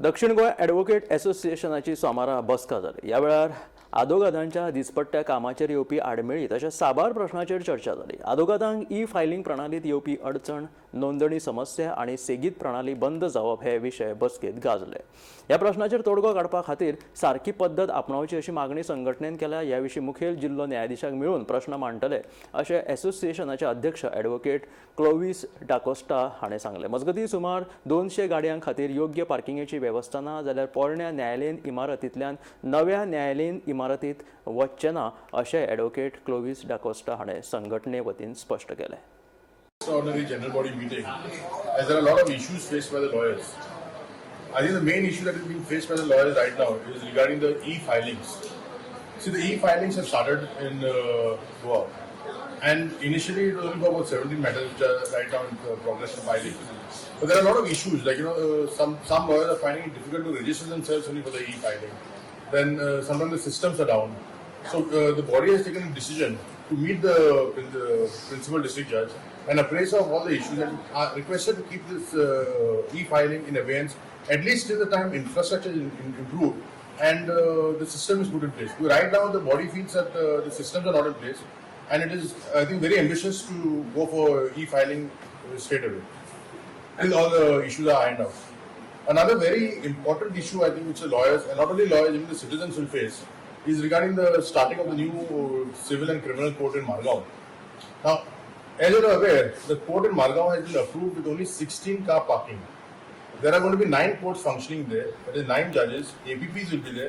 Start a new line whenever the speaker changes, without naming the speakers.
दक्षिण गोंय ॲडव्होकेट असोसिएशनाची सोमारा बसका जाली. ह्या वेळार आदोगादांच्या दिसपट्ट्या कामाचेर येवपी आडमेळी तशेंच साबार प्रश्नांचेर चर्चा जाली. आदोगादांक ई फायलिंग प्रणालीत येवपी अडचण, नोंदणी समस्या आनी सेगीत प्रणाली बंद जावप हे विशय बसकेंत गाजले. ह्या प्रश्नाचेर तोडगो काडपा खातीर सारकी पद्दत आपणावची अशी मागणी संघटनेन केल्या. ह्या विशीं मुखेल जिल्लो न्यायाधीशाक मेळून प्रश्न मांडटले अशें असोसिएशनाचे अध्यक्ष ॲडव्होकेट क्लोविस डाकोस्टा हाणें सांगलें. मजगतीं सुमार 200 गाडयांक खातीर योग्य पार्किंगेची वेवस्था ना जाल्यार पोरण्या न्यायालयीन इमारतींतल्यान नव्या न्यायालयीन इमारतींत वचचें ना अशें ॲडव्होकेट क्लोविस डाकोस्टा हाणें संघटने वतीन स्पश्ट केलें.
Extraordinary general body meeting, as there are a lot of issues faced by the lawyers. I think the main issue that is being faced by the lawyers right now is regarding the e-filings. See, the e-filings have started in Goa, and initially it was only for about 17 matters which are right now in progress of filing. But there are a lot of issues, like some lawyers are finding it difficult to register themselves only for the e-filing. Then sometimes the systems are down. So the body has taken a decision to meet the principal district judge and appraise of all the issues and are requested to keep this e-filing in abeyance at least till the time infrastructure is improved and the system is put in place. Because right now the body feels that the systems are not in place and it is, I think, very ambitious to go for e-filing straight away till all the issues are ironed out. Another very important issue, I think, which the lawyers, and not only lawyers, even the citizens will face, is regarding the starting of the new civil and criminal court in Margao. Now, as you are aware, the court in Margao has been approved with only 16 car parking. There are going to be 9 courts functioning there. That is 9 judges. APPs will be there.